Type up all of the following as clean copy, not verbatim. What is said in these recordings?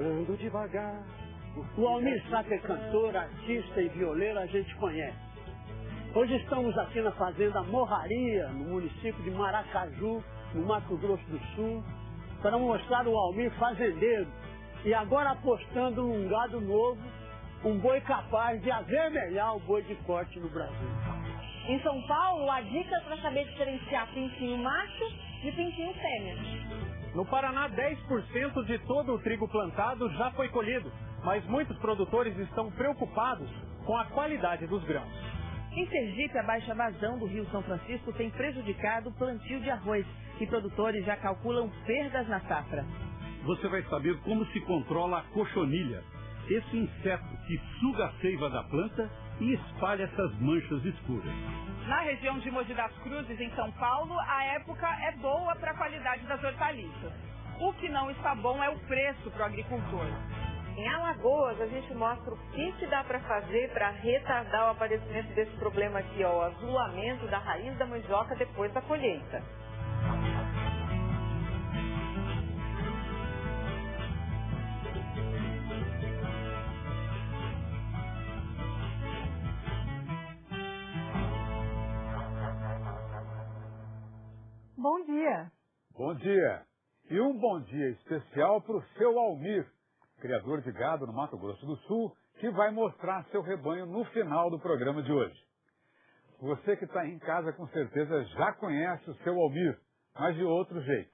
Ando devagar. O Almir Sater, cantor, artista e violeiro, a gente conhece. Hoje estamos aqui na fazenda Morraria, no município de Maracaju, no Mato Grosso do Sul, para mostrar o Almir fazendeiro e agora apostando num gado novo, um boi capaz de avermelhar o boi de corte no Brasil. Em São Paulo, há dicas para saber diferenciar pintinho macho de pintinho fêmea. No Paraná, 10% de todo o trigo plantado já foi colhido, mas muitos produtores estão preocupados com a qualidade dos grãos. Em Sergipe, a baixa vazão do Rio São Francisco tem prejudicado o plantio de arroz e produtores já calculam perdas na safra. Você vai saber como se controla a cochonilha, esse inseto que suga a seiva da planta e espalha essas manchas escuras. Na região de Mogi das Cruzes, em São Paulo, a época é boa para a qualidade das hortaliças. O que não está bom é o preço para o agricultor. Em Alagoas, a gente mostra o que dá para fazer para retardar o aparecimento desse problema aqui, ó, o azulamento da raiz da mandioca depois da colheita. Bom dia. Bom dia. E um bom dia especial para o seu Almir, criador de gado no Mato Grosso do Sul, que vai mostrar seu rebanho no final do programa de hoje. Você que está em casa com certeza já conhece o seu Almir, mas de outro jeito.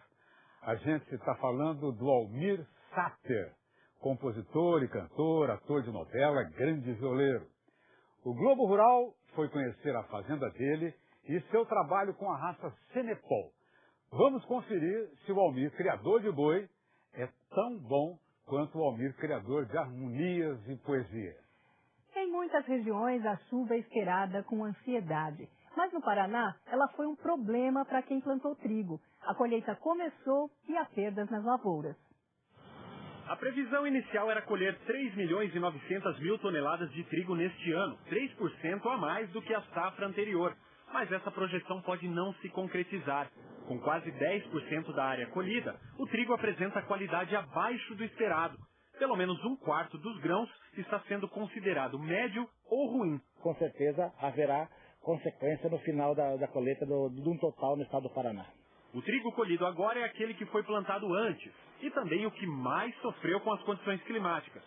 A gente está falando do Almir Sater, compositor e cantor, ator de novela, grande violeiro. O Globo Rural foi conhecer a fazenda dele e seu trabalho com a raça Senepol. Vamos conferir se o Almir, criador de boi, é tão bom quanto o Almir, criador de harmonias e poesia. Em muitas regiões, a chuva é esperada com ansiedade. Mas no Paraná, ela foi um problema para quem plantou trigo. A colheita começou e há perdas nas lavouras. A previsão inicial era colher 3.900.000 toneladas de trigo neste ano, 3% a mais do que a safra anterior. Mas essa projeção pode não se concretizar. Com quase 10% da área colhida, o trigo apresenta qualidade abaixo do esperado. Pelo menos um quarto dos grãos está sendo considerado médio ou ruim. Com certeza haverá consequência no final da colheita de um total no estado do Paraná. O trigo colhido agora é aquele que foi plantado antes e também o que mais sofreu com as condições climáticas.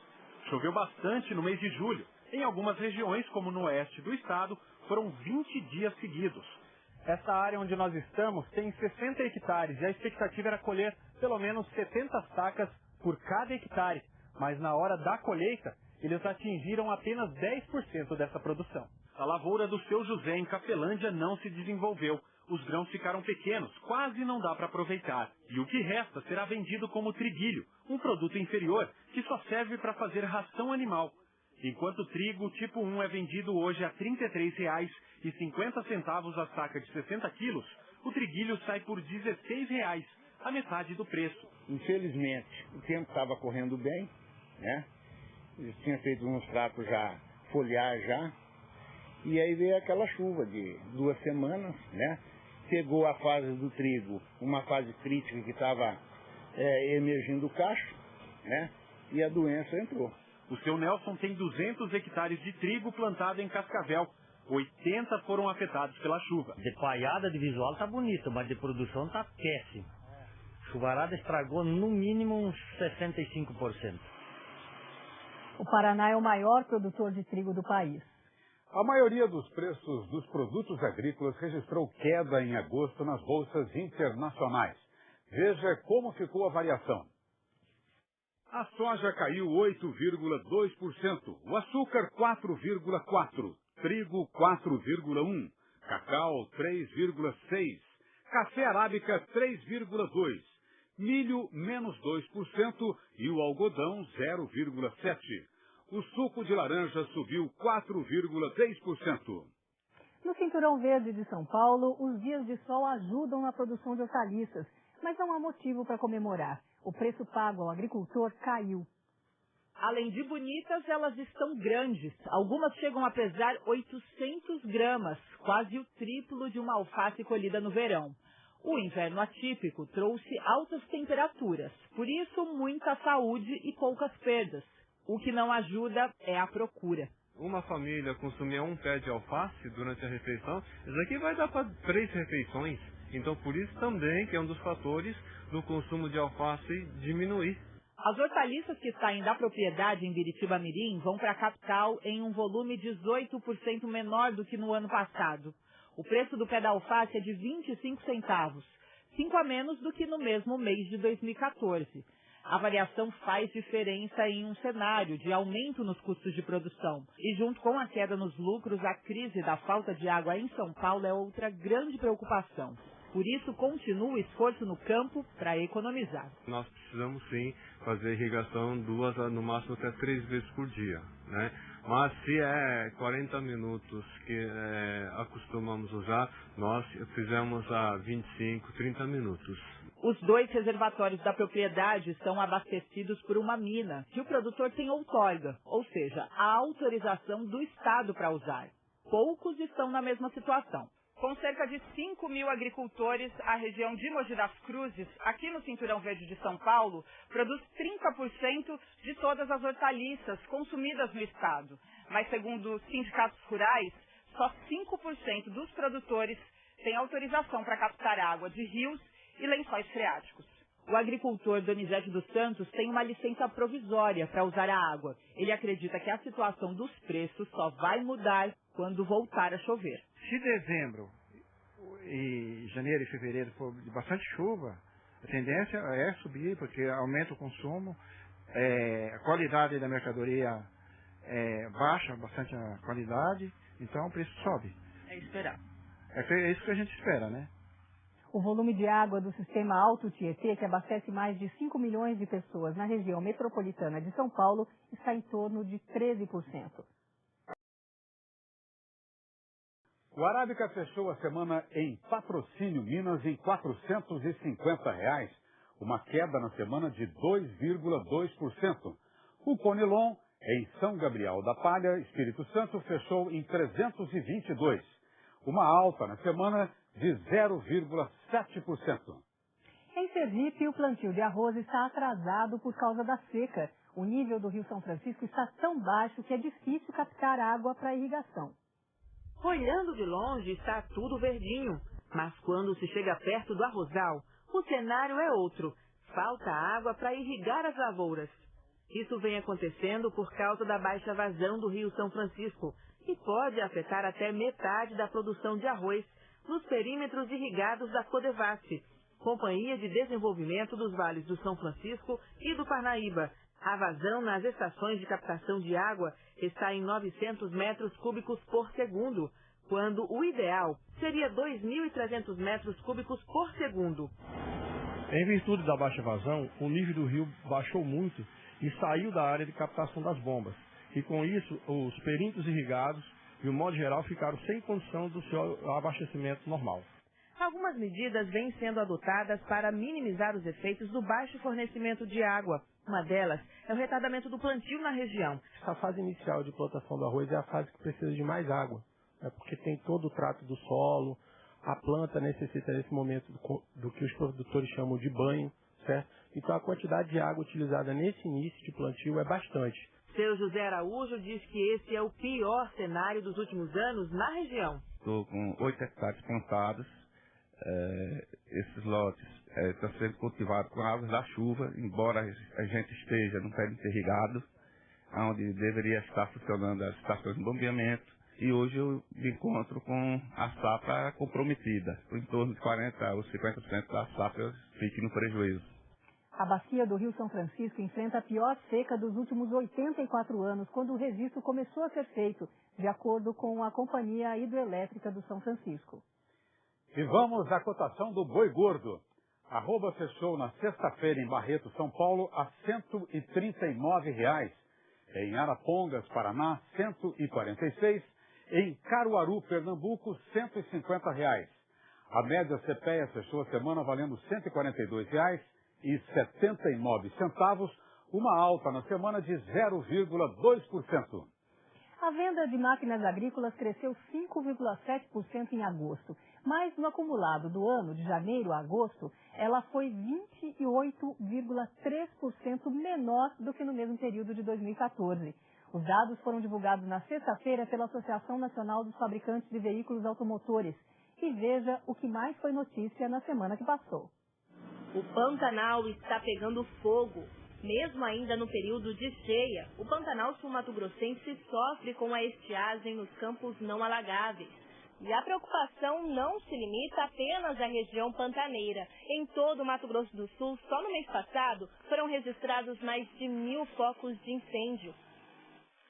Choveu bastante no mês de julho. Em algumas regiões, como no oeste do estado, foram 20 dias seguidos. Essa área onde nós estamos tem 60 hectares e a expectativa era colher pelo menos 70 sacas por cada hectare. Mas na hora da colheita, eles atingiram apenas 10% dessa produção. A lavoura do Seu José, em Capelândia, não se desenvolveu. Os grãos ficaram pequenos, quase não dá para aproveitar. E o que resta será vendido como triguilho, um produto inferior que só serve para fazer ração animal. Enquanto o trigo tipo 1 é vendido hoje a R$ 33,50 a saca de 60 quilos, o triguilho sai por R$ 16, a metade do preço. Infelizmente, o tempo estava correndo bem, né? Eles tinham feito uns trapos já, foliar já, e aí veio aquela chuva de 2 semanas, né? Pegou a fase do trigo, uma fase crítica que estava emergindo o cacho, né? E a doença entrou. O seu Nelson tem 200 hectares de trigo plantado em Cascavel. 80 foram afetados pela chuva. De paiada, de visual tá bonito, mas de produção tá péssimo. Chuvarada estragou no mínimo uns 65%. O Paraná é o maior produtor de trigo do país. A maioria dos preços dos produtos agrícolas registrou queda em agosto nas bolsas internacionais. Veja como ficou a variação. A soja caiu 8,2%, o açúcar 4,4%, trigo 4,1%, cacau 3,6%, café arábica 3,2%, milho menos 2% e o algodão 0,7%. O suco de laranja subiu 4,10%. No Cinturão Verde de São Paulo, os dias de sol ajudam na produção de hortaliças, mas não há motivo para comemorar. O preço pago ao agricultor caiu. Além de bonitas, elas estão grandes. Algumas chegam a pesar 800 gramas, quase o triplo de uma alface colhida no verão. O inverno atípico trouxe altas temperaturas, por isso muita saúde e poucas perdas. O que não ajuda é a procura. Uma família consumir um pé de alface durante a refeição, isso aqui vai dar para 3 refeições. Então, por isso também que é um dos fatores do consumo de alface diminuir. As hortaliças que saem da propriedade em Biritiba-Mirim vão para a capital em um volume 18% menor do que no ano passado. O preço do pé da alface é de 25 centavos, 5 a menos do que no mesmo mês de 2014. A variação faz diferença em um cenário de aumento nos custos de produção. E junto com a queda nos lucros, a crise da falta de água em São Paulo é outra grande preocupação. Por isso, continua o esforço no campo para economizar. Nós precisamos sim fazer irrigação 2 no máximo até 3 vezes por dia, né? Mas se é 40 minutos que acostumamos usar, nós fizemos a 25, 30 minutos. Os 2 reservatórios da propriedade são abastecidos por uma mina, que o produtor tem outorga, ou seja, a autorização do Estado para usar. Poucos estão na mesma situação. Com cerca de 5 mil agricultores, a região de Mogi das Cruzes, aqui no Cinturão Verde de São Paulo, produz 30% de todas as hortaliças consumidas no estado. Mas, segundo sindicatos rurais, só 5% dos produtores têm autorização para captar água de rios e lençóis freáticos. O agricultor Donizete dos Santos tem uma licença provisória para usar a água. Ele acredita que a situação dos preços só vai mudar quando voltar a chover. Se dezembro e janeiro e fevereiro for de bastante chuva, a tendência é subir, porque aumenta o consumo, a qualidade da mercadoria baixa bastante a qualidade, então o preço sobe. É esperar. É isso que a gente espera, né? O volume de água do sistema Alto Tietê, que abastece mais de 5 milhões de pessoas na região metropolitana de São Paulo, está em torno de 13%. O Arábica fechou a semana em Patrocínio, Minas, em R$ 450, uma queda na semana de 2,2%. O Conilon, em São Gabriel da Palha, Espírito Santo, fechou em 322, uma alta na semana de 0,7%. Em Sergipe, o plantio de arroz está atrasado por causa da seca. O nível do Rio São Francisco está tão baixo que é difícil captar água para irrigação. Olhando de longe está tudo verdinho, mas quando se chega perto do arrozal, o cenário é outro. Falta água para irrigar as lavouras. Isso vem acontecendo por causa da baixa vazão do Rio São Francisco e pode afetar até metade da produção de arroz nos perímetros irrigados da Codevasf, Companhia de Desenvolvimento dos Vales do São Francisco e do Parnaíba. A vazão nas estações de captação de água está em 900 metros cúbicos por segundo, quando o ideal seria 2.300 metros cúbicos por segundo. Em virtude da baixa vazão, o nível do rio baixou muito e saiu da área de captação das bombas. E com isso, os perímetros irrigados, de um modo geral, ficaram sem condição do seu abastecimento normal. Algumas medidas vêm sendo adotadas para minimizar os efeitos do baixo fornecimento de água. Uma delas é o retardamento do plantio na região. A fase inicial de plantação do arroz é a fase que precisa de mais água, né, porque tem todo o trato do solo, a planta necessita nesse momento do que os produtores chamam de banho, certo? Então a quantidade de água utilizada nesse início de plantio é bastante. Seu José Araújo diz que esse é o pior cenário dos últimos anos na região. Estou com 8 hectares plantados. Esses lotes estão sendo cultivados com águas da chuva, embora a gente esteja num perímetro irrigado, onde deveria estar funcionando as estações de bombeamento, e hoje eu me encontro com a safra comprometida, em torno de 40% ou 50% da safra fique no prejuízo. A bacia do Rio São Francisco enfrenta a pior seca dos últimos 84 anos, quando o registro começou a ser feito, de acordo com a Companhia Hidroelétrica do São Francisco. E vamos à cotação do boi gordo. A arroba fechou na sexta-feira em Barreto, São Paulo, a R$ 139. Em Arapongas, Paraná, R$ 146. Em Caruaru, Pernambuco, R$ 150. A média CPEA fechou a semana valendo R$ 142,79, uma alta na semana de 0,2%. A venda de máquinas agrícolas cresceu 5,7% em agosto, mas no acumulado do ano, de janeiro a agosto, ela foi 28,3% menor do que no mesmo período de 2014. Os dados foram divulgados na sexta-feira pela Associação Nacional dos Fabricantes de Veículos Automotores. E veja o que mais foi notícia na semana que passou. O Pantanal está pegando fogo. Mesmo ainda no período de cheia, o Pantanal sul-mato-grossense sofre com a estiagem nos campos não alagáveis. E a preocupação não se limita apenas à região pantaneira. Em todo o Mato Grosso do Sul, só no mês passado, foram registrados mais de 1.000 focos de incêndio.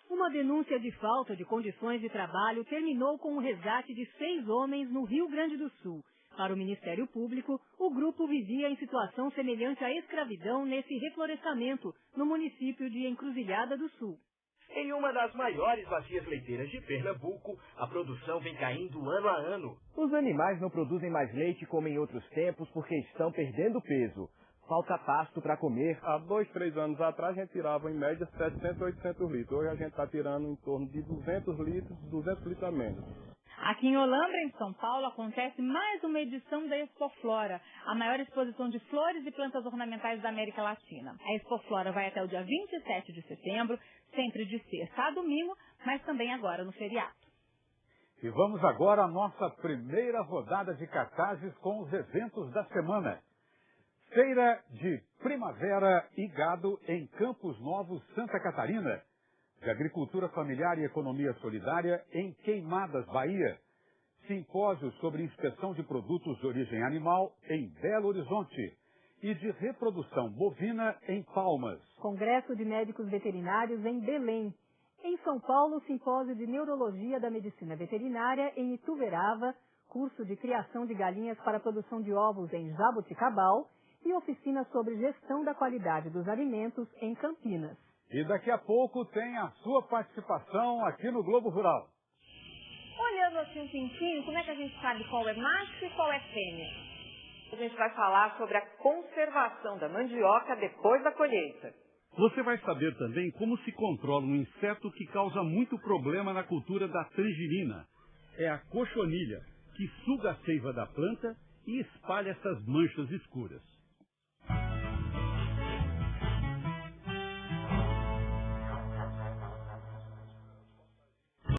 Uma denúncia de falta de condições de trabalho terminou com o resgate de 6 homens no Rio Grande do Sul. Para o Ministério Público, o grupo vivia em situação semelhante à escravidão nesse reflorestamento, no município de Encruzilhada do Sul. Em uma das maiores bacias leiteiras de Pernambuco, a produção vem caindo ano a ano. Os animais não produzem mais leite como em outros tempos porque estão perdendo peso. Falta pasto para comer. Há 2, 3 anos atrás a gente tirava em média 700, 800 litros. Hoje a gente está tirando em torno de 200 litros a menos. Aqui em Olambra, em São Paulo, acontece mais uma edição da Expoflora, a maior exposição de flores e plantas ornamentais da América Latina. A Expoflora vai até o dia 27 de setembro, sempre de sexta a domingo, mas também agora no feriado. E vamos agora à nossa primeira rodada de cartazes com os eventos da semana. Feira de Primavera e Gado em Campos Novos, Santa Catarina. De Agricultura Familiar e Economia Solidária em Queimadas, Bahia. Simpósio sobre inspeção de produtos de origem animal em Belo Horizonte. E de reprodução bovina em Palmas. Congresso de Médicos Veterinários em Belém. Em São Paulo, Simpósio de Neurologia da Medicina Veterinária em Ituverava. Curso de criação de galinhas para produção de ovos em Jaboticabal. E oficina sobre gestão da qualidade dos alimentos em Campinas. E daqui a pouco tem a sua participação aqui no Globo Rural. Olhando assim um pintinho, como é que a gente sabe qual é macho e qual é fêmea? A gente vai falar sobre a conservação da mandioca depois da colheita. Você vai saber também como se controla um inseto que causa muito problema na cultura da tangerina. É a cochonilha, que suga a seiva da planta e espalha essas manchas escuras.